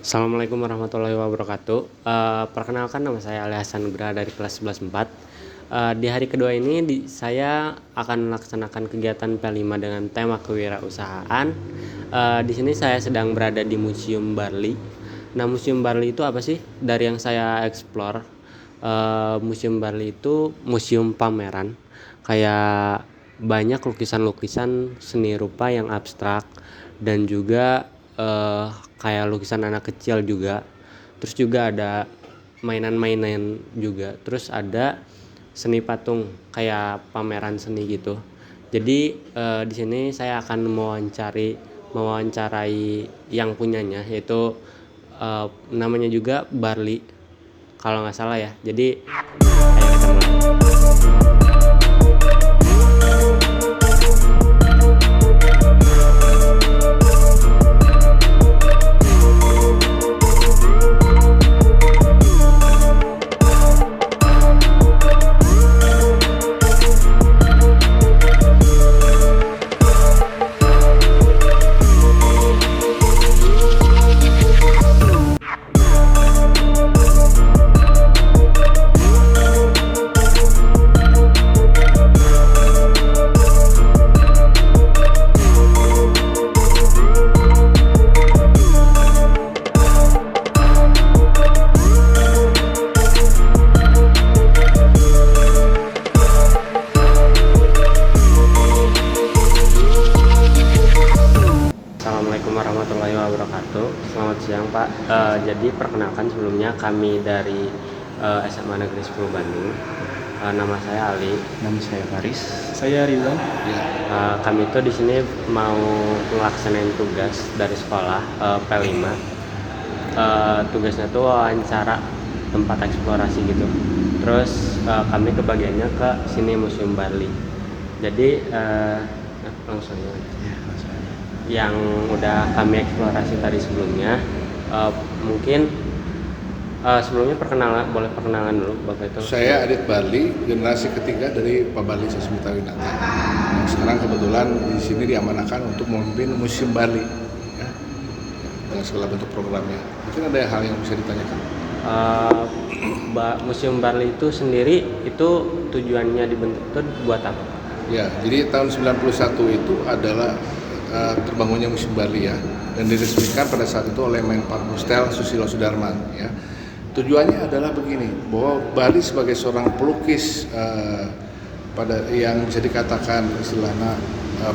Assalamualaikum warahmatullahi wabarakatuh. Perkenalkan nama saya Ali Hasan Nugraha dari kelas 11 4. Di hari kedua ini saya akan melaksanakan kegiatan P5 dengan tema kewirausahaan. Di sini saya sedang berada di Museum Barli. Nah, Museum Barli itu apa sih? Dari yang saya explore, Museum Barli itu museum pameran. Kayak banyak lukisan-lukisan seni rupa yang abstrak dan juga kayak lukisan anak kecil juga. Terus juga ada mainan-mainan juga. Terus ada seni patung kayak pameran seni gitu. Jadi di sini saya akan mewawancarai yang punyanya, yaitu namanya juga Barli kalau nggak salah ya. Jadi ayo kita mulai. Assalamualaikum warahmatullahi wabarakatuh. Selamat siang Pak. Jadi perkenalkan sebelumnya kami dari SMA Negeri 10 Bandung. Nama saya Ali. Nama saya Faris. Saya Rizal. Kami itu di sini mau melaksanain tugas dari sekolah P5. Tugasnya tuh wawancara tempat eksplorasi gitu. Terus kami kebagiannya ke sini Museum Barli. Jadi langsung aja. Yang udah kami eksplorasi tadi sebelumnya, mungkin sebelumnya boleh perkenalan dulu Bapak itu. Saya Adit Barli, generasi ketiga dari Pak Barli Sasmita Winata. Sekarang kebetulan di sini diamanahkan untuk memimpin Museum Barli, ya, dengan segala bentuk programnya. Mungkin ada hal yang bisa ditanyakan. Museum Barli itu sendiri itu tujuannya dibentuk itu buat apa? Ya, jadi tahun 91 itu adalah terbangunnya Museum Barli ya, dan diresmikan pada saat itu oleh Menpan Mustel Susilo Sudarman ya. Tujuannya adalah begini, bahwa Barli sebagai seorang pelukis yang bisa dikatakan istilahnya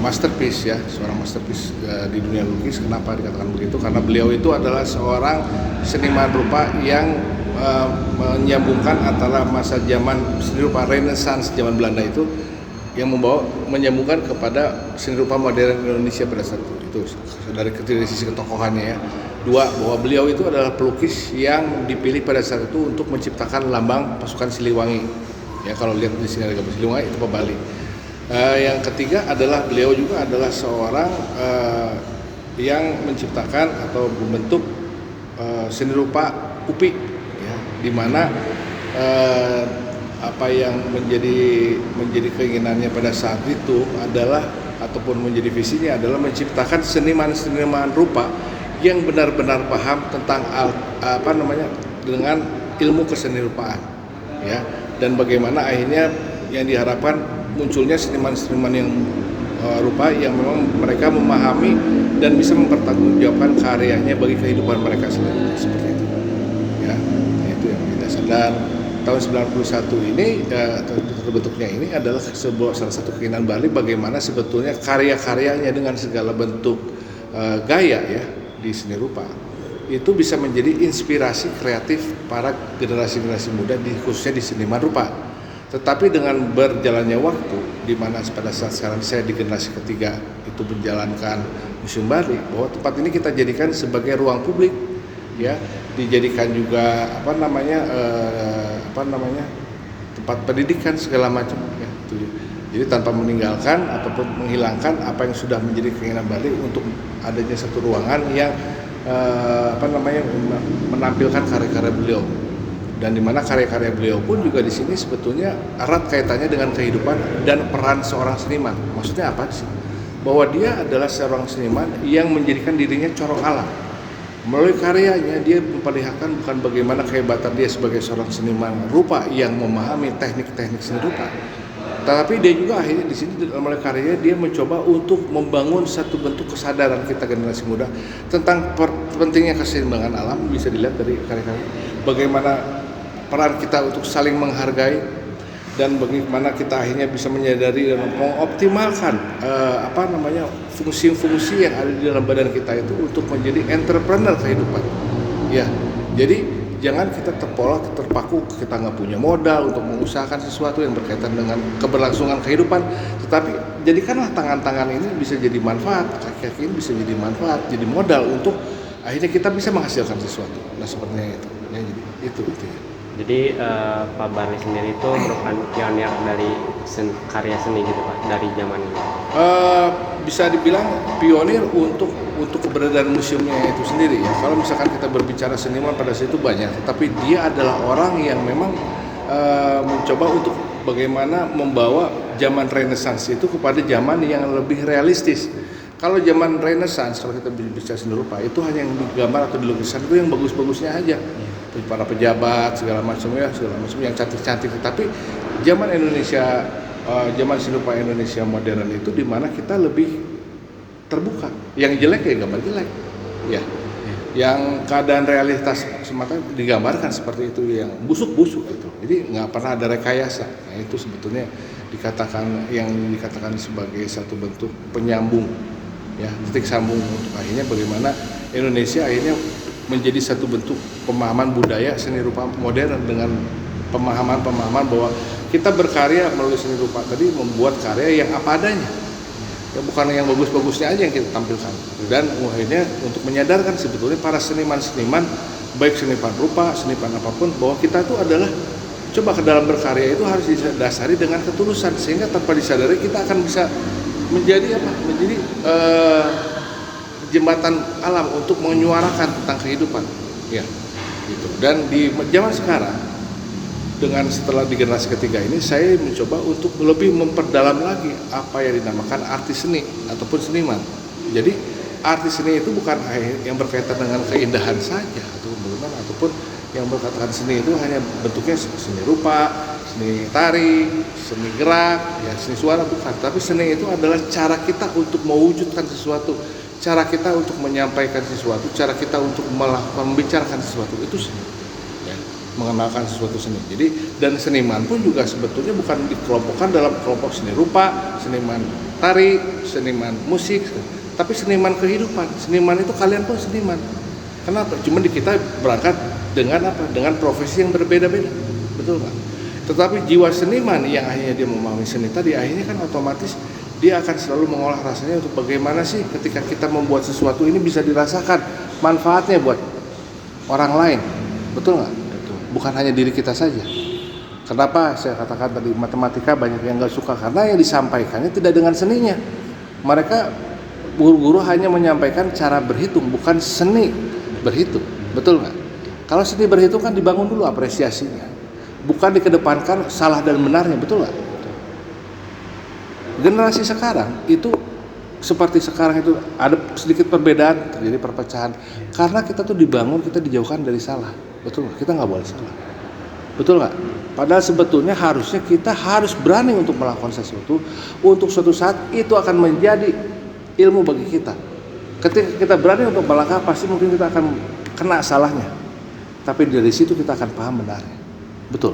masterpiece ya, seorang masterpiece di dunia lukis. Kenapa dikatakan begitu? Karena beliau itu adalah seorang seniman rupa yang menyambungkan antara masa zaman seni rupa Renaissance zaman Belanda itu yang menyambungkan kepada seni rupa modern Indonesia pada saat itu. Dari sisi ketokohannya ya. Dua, bahwa beliau itu adalah pelukis yang dipilih pada saat itu untuk menciptakan lambang pasukan Siliwangi. Ya, kalau lihat di sini ada gambar Siliwangi itu Pak Bali. Yang ketiga adalah beliau juga adalah seorang yang menciptakan atau membentuk seni rupa UPI ya, di mana apa yang menjadi keinginannya pada saat itu adalah ataupun menjadi visinya adalah menciptakan seniman-seniman rupa yang benar-benar paham tentang dengan ilmu kesenirupan ya, dan bagaimana akhirnya yang diharapkan munculnya seniman-seniman yang rupa yang memang mereka memahami dan bisa mempertanggungjawabkan karyanya bagi kehidupan mereka selanjutnya, seperti itu ya. Itu yang kita sadar. Tahun 91 ini terbentuknya ini adalah salah satu keinginan Barli bagaimana sebetulnya karya-karyanya dengan segala bentuk gaya ya di seni rupa itu bisa menjadi inspirasi kreatif para generasi-generasi muda khususnya di seniman rupa. Tetapi dengan berjalannya waktu, di mana pada saat sekarang saya di generasi ketiga itu menjalankan Museum Barli, bahwa tempat ini kita jadikan sebagai ruang publik ya, dijadikan juga tempat pendidikan segala macam ya. Jadi tanpa meninggalkan ataupun menghilangkan apa yang sudah menjadi keinginan Barli untuk adanya satu ruangan yang menampilkan karya-karya beliau, dan di mana karya-karya beliau pun juga di sini sebetulnya erat kaitannya dengan kehidupan dan peran seorang seniman. Maksudnya apa sih? Bahwa dia adalah seorang seniman yang menjadikan dirinya corong alam. Melalui karyanya dia memperlihatkan bukan bagaimana kehebatan dia sebagai seorang seniman rupa yang memahami teknik-teknik seni rupa, tetapi dia juga akhirnya di sini melalui karyanya dia mencoba untuk membangun satu bentuk kesadaran kita generasi muda tentang pentingnya keseimbangan alam. Bisa dilihat dari karya-karya bagaimana peran kita untuk saling menghargai dan bagaimana kita akhirnya bisa menyadari dan mengoptimalkan fungsi-fungsi yang ada di dalam badan kita itu untuk menjadi entrepreneur kehidupan. Ya, jadi jangan kita terpaku kita nggak punya modal untuk mengusahakan sesuatu yang berkaitan dengan keberlangsungan kehidupan, tetapi jadikanlah tangan-tangan ini bisa jadi manfaat, kaki-kaki ini bisa jadi manfaat, jadi modal untuk akhirnya kita bisa menghasilkan sesuatu. Nah sepertinya itu, ya, jadi itu intinya. Jadi Pak Barli sendiri itu merupakan pionir dari karya seni gitu Pak, dari zaman ini. Bisa dibilang pionir untuk keberadaan museumnya itu sendiri ya. Kalau misalkan kita berbicara seniman pada saat itu banyak, tetapi dia adalah orang yang memang mencoba untuk bagaimana membawa zaman Renaissance itu kepada zaman yang lebih realistis. Kalau zaman Renaissance, kalau kita bicara seni rupa, itu hanya yang digambar atau dilukisan itu yang bagus-bagusnya aja, para pejabat segala macam yang cantik-cantik. Tapi zaman Indonesia, zaman seni rupa Indonesia modern itu di mana kita lebih terbuka. Yang jelek ya gambar jelek, ya. Yang keadaan realitas semata digambarkan seperti itu, yang busuk-busuk itu. Jadi nggak pernah ada rekayasa. Nah, itu sebetulnya dikatakan sebagai satu bentuk penyambung, ya, titik sambung untuk akhirnya bagaimana Indonesia akhirnya menjadi satu bentuk pemahaman budaya seni rupa modern dengan pemahaman bahwa kita berkarya melalui seni rupa tadi membuat karya yang apa adanya. Ya, bukan yang bagus-bagusnya aja yang kita tampilkan. Dan akhirnya untuk menyadarkan sebetulnya para seniman-seniman, baik seniman rupa, seniman apapun, bahwa kita itu adalah coba ke dalam berkarya itu harus didasari dengan ketulusan, sehingga tanpa disadari kita akan bisa menjadi jembatan alam untuk menyuarakan tentang kehidupan, ya, gitu. Dan di zaman sekarang, dengan setelah di generasi ketiga ini, saya mencoba untuk lebih memperdalam lagi apa yang dinamakan artis seni ataupun seniman. Jadi artis seni itu bukan yang berkaitan dengan keindahan saja ataupun yang berkaitan seni itu hanya bentuknya seni rupa, seni tari, seni gerak, ya, seni suara, bukan. Tapi seni itu adalah cara kita untuk mewujudkan sesuatu, cara kita untuk menyampaikan sesuatu, cara kita untuk membicarakan sesuatu, itu seni. Mengenalkan sesuatu seni. Jadi dan seniman pun juga sebetulnya bukan dikelompokkan dalam kelompok seni rupa, seniman tari, seniman musik, tapi seniman kehidupan. Seniman itu kalian pun seniman. Kenapa? Cuma di kita berangkat dengan apa? Dengan profesi yang berbeda-beda, betul nggak? Tetapi jiwa seniman yang akhirnya dia memahami seni tadi, akhirnya kan otomatis dia akan selalu mengolah rasanya untuk bagaimana sih ketika kita membuat sesuatu ini bisa dirasakan manfaatnya buat orang lain, betul nggak? Bukan hanya diri kita saja. Kenapa saya katakan tadi matematika banyak yang nggak suka, karena yang disampaikannya tidak dengan seninya. Mereka guru-guru hanya menyampaikan cara berhitung, bukan seni berhitung, betul nggak? Kalau seni berhitung kan dibangun dulu apresiasinya, bukan dikedepankan salah dan benarnya, betul nggak? Generasi sekarang itu seperti sekarang itu ada sedikit perbedaan, terjadi perpecahan karena kita tuh dibangun, kita dijauhkan dari salah, betul nggak? Kita nggak boleh salah, betul nggak? Padahal sebetulnya harusnya kita harus berani untuk melakukan sesuatu, untuk suatu saat itu akan menjadi ilmu bagi kita. Ketika kita berani untuk melangkah, pasti mungkin kita akan kena salahnya, tapi dari situ kita akan paham benarnya, betul.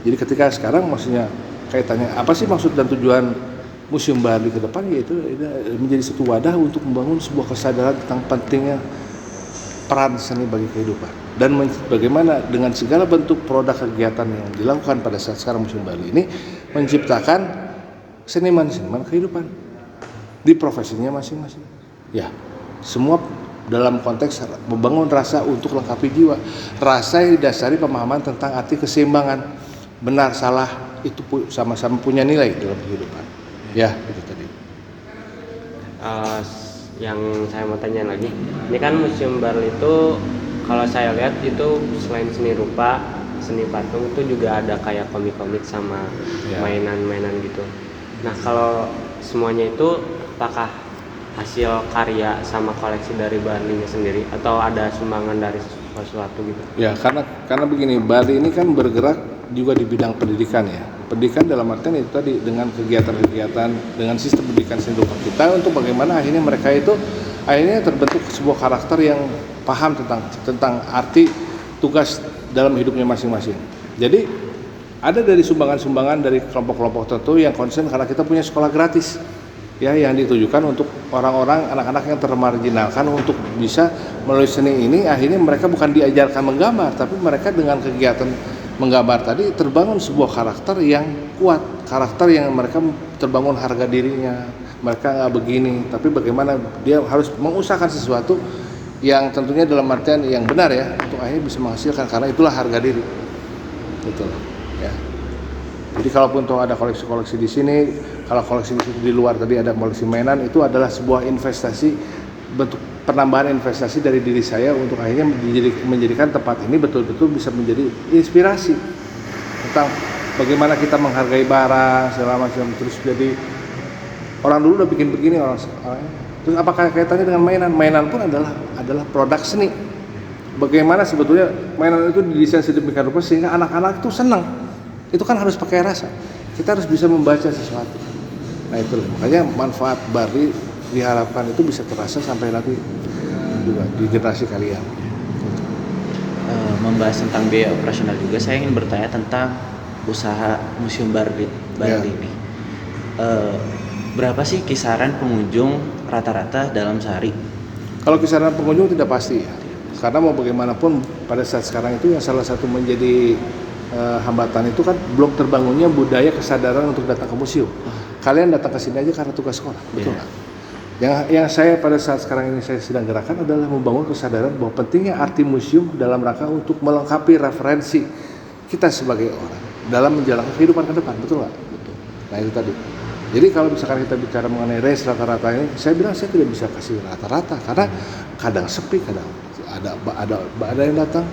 Jadi ketika sekarang maksudnya kaitannya apa sih maksud dan tujuan Museum Barli ke depan, yaitu menjadi satu wadah untuk membangun sebuah kesadaran tentang pentingnya peran seni bagi kehidupan, dan bagaimana dengan segala bentuk produk kegiatan yang dilakukan pada saat sekarang Museum Barli ini menciptakan seniman-seniman kehidupan di profesinya masing-masing. Ya, semua dalam konteks membangun rasa untuk lengkapi jiwa, rasa yang didasari pemahaman tentang arti keseimbangan, benar salah itu sama-sama punya nilai dalam kehidupan. Ya, itu tadi. Yang saya mau tanya lagi, ini kan Museum Barli itu kalau saya lihat itu selain seni rupa, seni patung itu juga ada kayak komik-komik sama mainan-mainan gitu. Nah kalau semuanya itu apakah hasil karya sama koleksi dari Barlinya sendiri atau ada sumbangan dari sesuatu gitu? Ya, karena begini, Bali ini kan bergerak juga di bidang pendidikan ya. Pendidikan dalam artian itu tadi dengan kegiatan-kegiatan dengan sistem pendidikan sendiri kita untuk bagaimana akhirnya mereka itu akhirnya terbentuk sebuah karakter yang paham tentang arti tugas dalam hidupnya masing-masing. Jadi ada dari sumbangan-sumbangan dari kelompok-kelompok tertentu yang concern karena kita punya sekolah gratis ya yang ditujukan untuk orang-orang anak-anak yang termarginalkan untuk bisa melalui seni ini akhirnya mereka bukan diajarkan menggambar tapi mereka dengan kegiatan menggambar tadi terbangun sebuah karakter yang kuat, karakter yang mereka terbangun harga dirinya, mereka nggak begini tapi bagaimana dia harus mengusahakan sesuatu yang tentunya dalam artian yang benar ya untuk akhirnya bisa menghasilkan karena itulah harga diri gitu ya. Jadi kalaupun toh ada koleksi-koleksi di sini, kalau koleksi di luar tadi ada koleksi mainan itu adalah sebuah investasi bentuk penambahan investasi dari diri saya untuk akhirnya menjadikan tempat ini betul-betul bisa menjadi inspirasi tentang bagaimana kita menghargai barang segala macam terus jadi orang dulu udah bikin begini orang terus apakah kaitannya dengan mainan? Mainan pun adalah produk seni. Bagaimana sebetulnya mainan itu didesain sedemikian rupa sehingga anak-anak itu senang. Itu kan harus pakai rasa. Kita harus bisa membaca sesuatu. Nah itu makanya manfaat Barli diharapkan itu bisa terasa sampai nanti juga di generasi kalian. Membahas tentang biaya operasional juga, saya ingin bertanya tentang usaha Museum Barli ini. Berapa sih kisaran pengunjung rata-rata dalam sehari? Kalau kisaran pengunjung tidak pasti ya. Karena mau bagaimanapun pada saat sekarang itu yang salah satu menjadi hambatan itu kan belum terbangunnya budaya kesadaran untuk datang ke museum. Kalian datang ke sini aja karena tugas sekolah, betul nggak? Yang saya pada saat sekarang ini saya sedang gerakan adalah membangun kesadaran bahwa pentingnya arti museum dalam rangka untuk melengkapi referensi kita sebagai orang dalam menjalankan kehidupan ke depan, betul nggak? Betul. Nah itu tadi. Jadi kalau misalkan kita bicara mengenai range rata-rata ini, saya bilang saya tidak bisa kasih rata-rata karena kadang sepi, kadang ada yang datang.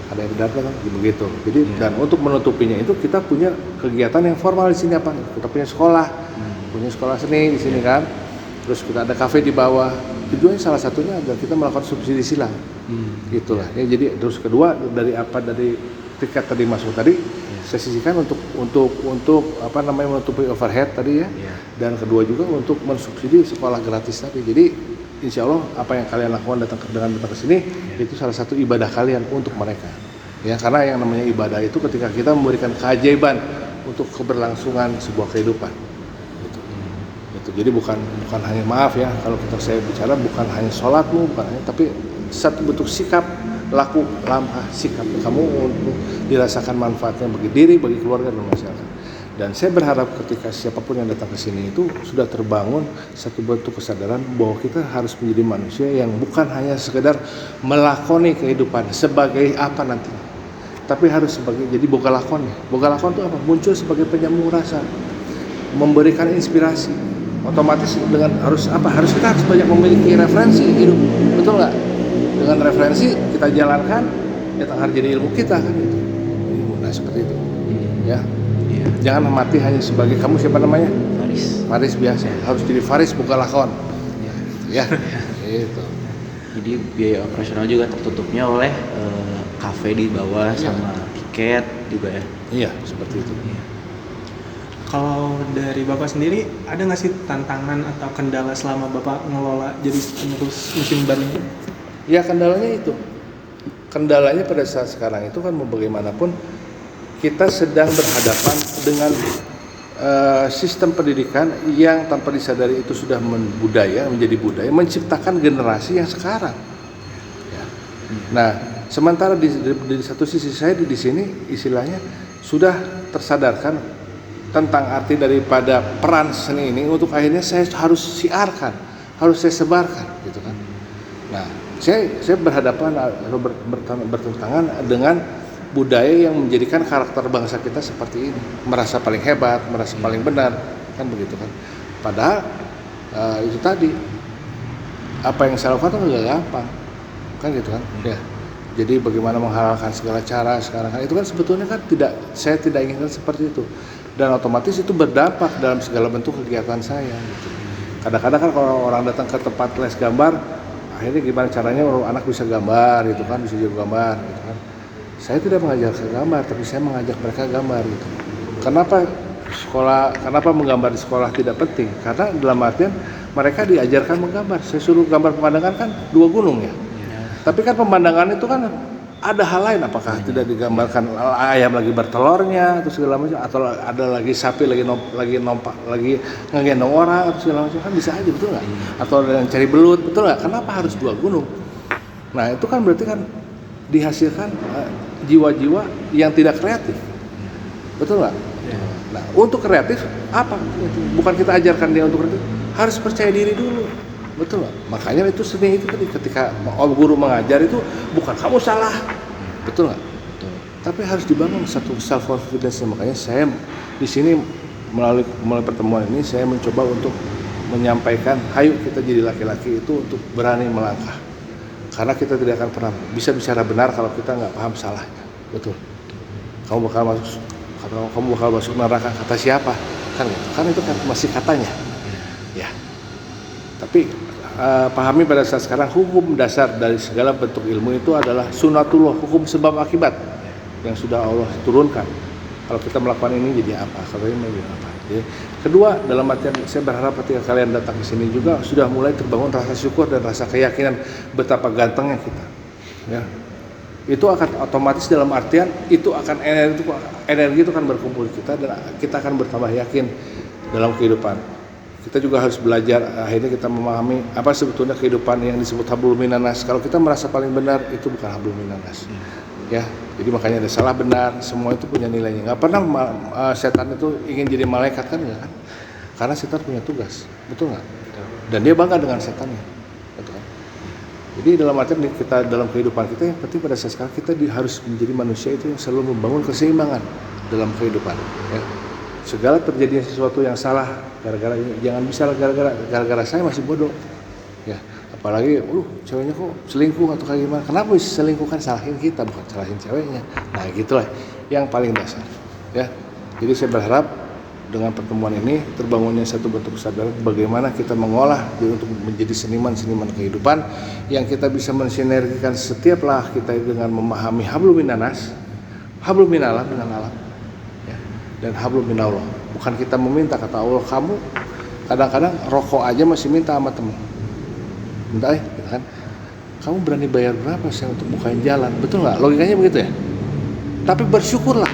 Ada yang datang begitu. Jadi dan untuk menutupinya itu kita punya kegiatan yang formal di sini apa? Kita punya sekolah seni di sini kan. Terus kita ada kafe di bawah. Tujuannya salah satunya adalah kita melakukan subsidi silang. Gitulah. Ya, jadi terus kedua dari tiket tadi masuk tadi saya sisihkan untuk menutupi overhead tadi ya. Dan kedua juga untuk mensubsidi sekolah gratis tadi. Jadi insya Allah apa yang kalian lakukan dengan datang ke sini itu salah satu ibadah kalian untuk mereka ya karena yang namanya ibadah itu ketika kita memberikan keajaiban untuk keberlangsungan sebuah kehidupan gitu. Jadi bukan hanya maaf ya kalau saya bicara bukan hanya sholatmu bukan hanya tapi satu bentuk sikap laku langkah sikap kamu untuk dirasakan manfaatnya bagi diri bagi keluarga dan masyarakat. Dan saya berharap ketika siapapun yang datang ke sini itu sudah terbangun satu bentuk kesadaran bahwa kita harus menjadi manusia yang bukan hanya sekedar melakoni kehidupan sebagai apa nanti, tapi harus sebagai jadi boga lakon. Boga lakon itu apa? Muncul sebagai penyambung rasa, memberikan inspirasi. Otomatis dengan harus kita harus banyak memiliki referensi hidup, betul nggak? Dengan referensi kita jalankan, kita akan jadi ilmu kita kan itu. Nah seperti itu, ya. Jangan mati hanya sebagai kamu siapa namanya? Faris biasa. Harus jadi Faris bukan lakon. Ya. Itu. Jadi biaya operasional juga tertutupnya oleh kafe di bawah sama tiket juga ya. Iya, seperti itu. Kalau dari Bapak sendiri ada nggak sih tantangan atau kendala selama Bapak ngelola jadi penerus Museum Barli? Ya kendalanya itu. Kendalanya pada saat sekarang itu kan mau bagaimanapun kita sedang berhadapan dengan sistem pendidikan yang tanpa disadari itu sudah menjadi budaya, menciptakan generasi yang sekarang. Ya. Nah, sementara di satu sisi saya di sini istilahnya sudah tersadarkan tentang arti daripada peran seni ini untuk akhirnya saya harus siarkan, harus saya sebarkan, gitu kan. Nah, saya berhadapan atau bertentangan dengan budaya yang menjadikan karakter bangsa kita seperti ini, merasa paling hebat, merasa paling benar, kan begitu kan. Padahal itu tadi apa yang saya lakukan itu nggak gampang, kan gitu kan. Ya. Jadi bagaimana menghalalkan segala cara sekarang kan itu kan sebetulnya kan saya tidak inginkan seperti itu, dan otomatis itu berdampak dalam segala bentuk kegiatan saya. Gitu. Kadang-kadang kan kalau orang datang ke tempat les gambar, akhirnya gimana caranya anak bisa gambar gitu kan, bisa jago gambar gitu kan. Saya tidak mengajarkan gambar, tapi saya mengajak mereka gambar gitu. Kenapa menggambar di sekolah tidak penting? Karena dalam artian mereka diajarkan menggambar. Saya suruh gambar pemandangan kan 2 gunung ya. Tapi kan pemandangan itu kan ada hal lain, apakah tidak digambarkan ayam lagi bertelurnya atau segala macam, atau ada lagi sapi lagi ngegendong orang atau segala macam, kan bisa aja, betul nggak? Atau ada yang cari belut, betul nggak? Kenapa harus 2 gunung? Nah itu kan berarti kan dihasilkan jiwa-jiwa yang tidak kreatif, betul nggak? Nah untuk kreatif apa? Bukan kita ajarkan dia untuk kreatif, harus percaya diri dulu. Betul nggak? Makanya itu seni itu tadi, ketika guru mengajar itu bukan kamu salah, betul nggak? Tapi harus dibangun satu self confidence. Makanya saya di sini melalui pertemuan ini saya mencoba untuk menyampaikan, ayo kita jadi laki-laki itu untuk berani melangkah. Karena kita tidak akan pernah bisa bicara benar kalau kita nggak paham salahnya, betul. Kamu bakal masuk neraka, kata siapa? Kan gitu. Kan itu kan masih katanya, ya. Tapi pahami pada saat sekarang hukum dasar dari segala bentuk ilmu itu adalah sunatullah, hukum sebab akibat yang sudah Allah turunkan. Kalau kita melakukan ini jadi apa? Kalau ini jadi apa? Jadi, kedua, dalam artian saya berharap ketika kalian datang ke sini juga sudah mulai terbangun rasa syukur dan rasa keyakinan betapa gantengnya kita. Ya. Itu akan otomatis dalam artian itu akan energi itu akan berkumpul kita dan kita akan bertambah yakin dalam kehidupan. Kita juga harus belajar, akhirnya kita memahami apa sebetulnya kehidupan yang disebut hablum minanas. Kalau kita merasa paling benar, itu bukan hablum minanas. Ya, jadi makanya ada salah benar, semua itu punya nilainya. Nggak pernah setan itu ingin jadi malaikat kan, ya kan? Karena setan punya tugas, betul nggak? Dan dia bangga dengan setannya, betul kan? Jadi dalam artian kita dalam kehidupan kita yang penting pada saat sekarang kita harus menjadi manusia itu yang selalu membangun keseimbangan dalam kehidupan. Ya. Segala terjadinya sesuatu yang salah gara-gara ini, jangan bisa gara-gara saya masih bodoh, ya. Apalagi, ceweknya kok selingkuh atau kayak gimana? Kenapa bisa selingkuh? Kan salahin kita, bukan salahin ceweknya. Nah, gitulah yang paling dasar, ya. Jadi saya berharap dengan pertemuan ini terbangunnya satu bentuk kesadaran bagaimana kita mengolah untuk menjadi seniman kehidupan yang kita bisa mensinergikan setiap lah kita dengan memahami hablum minanas, hablum minalah dengan alam. Dan hablum minallah, bukan kita meminta, kata Allah, kamu kadang-kadang rokok aja masih minta sama temen, minta gitu kan, kamu berani bayar berapa sih untuk bukain jalan, betul nggak? Logikanya begitu ya. Tapi bersyukurlah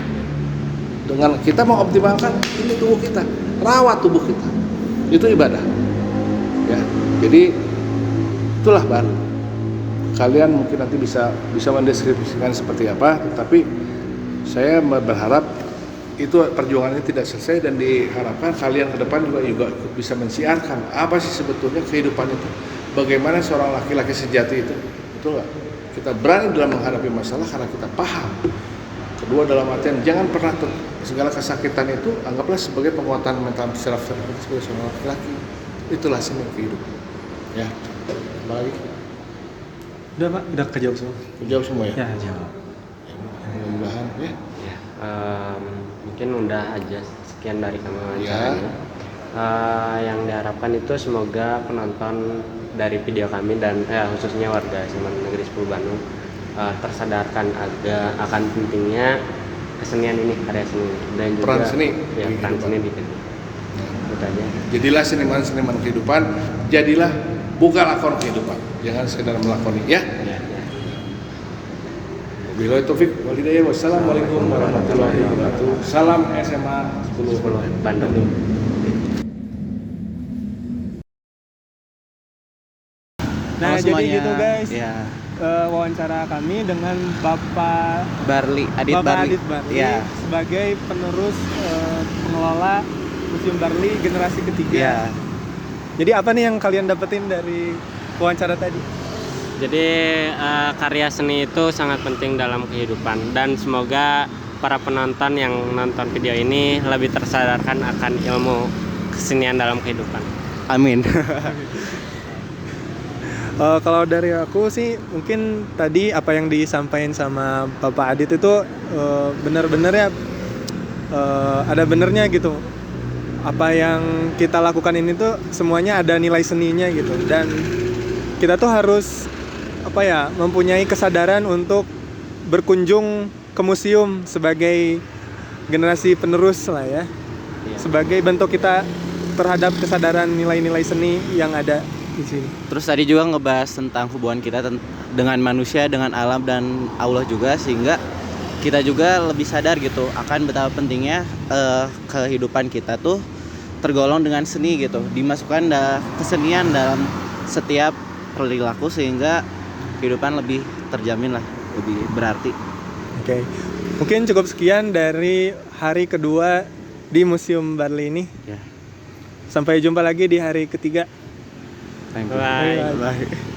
dengan kita mau optimalkan ini tubuh kita, rawat tubuh kita, itu ibadah, ya. Jadi itulah baru kalian mungkin nanti bisa mendeskripsikan seperti apa, tetapi saya berharap itu perjuangannya tidak selesai dan diharapkan kalian ke depan juga bisa mensiarkan apa sih sebetulnya kehidupan itu, bagaimana seorang laki-laki sejati itu, betul nggak? Kita berani dalam menghadapi masalah karena kita paham. Kedua, dalam artian jangan pernah segala kesakitan itu anggaplah sebagai penguatan mental secara sebagai seorang laki-laki. Itulah seni kehidupan, ya. Baik. Udah Pak, udah kejawab semua. Kejawab semua ya. Ya, jawab. Mudah-mudahan ya. Mungkin udah aja sekian dari kami wawancaranya. Yang diharapkan itu semoga penonton dari video kami dan khususnya warga SMA Negeri 10 Bandung tersadarkan akan pentingnya kesenian ini, karya seni dan juga peran seni, ya, peran seni di kehidupan. Itu aja. Jadilah seniman kehidupan, jadilah bukan lakon kehidupan, jangan sekedar melakoni, ya. Wabillahi taufik wal hidayah. Wassalamualaikum warahmatullahi wabarakatuh. Salam SMA 10 Bandung. Nah, Halo jadi semuanya. gitu guys. Ya. Wawancara kami dengan Bapak Adit Barli. Ya. sebagai penerus pengelola Museum Barli generasi ketiga. Ya. Jadi apa nih yang kalian dapetin dari wawancara tadi? Jadi karya seni itu sangat penting dalam kehidupan dan semoga para penonton yang nonton video ini lebih tersadarkan akan ilmu kesenian dalam kehidupan. Amin. Kalau dari aku sih mungkin tadi apa yang disampaikan sama Bapak Adit itu benar-benar ya ada benernya gitu. apa yang kita lakukan ini tuh semuanya ada nilai seninya gitu, dan kita tuh harus mempunyai kesadaran untuk berkunjung ke museum sebagai generasi penerus lah ya. Sebagai bentuk kita terhadap kesadaran nilai-nilai seni yang ada di sini. Terus tadi juga ngebahas tentang hubungan kita dengan manusia, dengan alam dan Allah juga, sehingga kita juga lebih sadar gitu akan betapa pentingnya kehidupan kita tuh tergolong dengan seni gitu, dimasukkan kesenian dalam setiap perilaku sehingga kehidupan lebih terjamin lah, lebih berarti. Oke. Mungkin cukup sekian dari hari kedua di Museum Barli ini. Ya. Sampai jumpa lagi di hari ketiga. Thank you. Bye. Bye.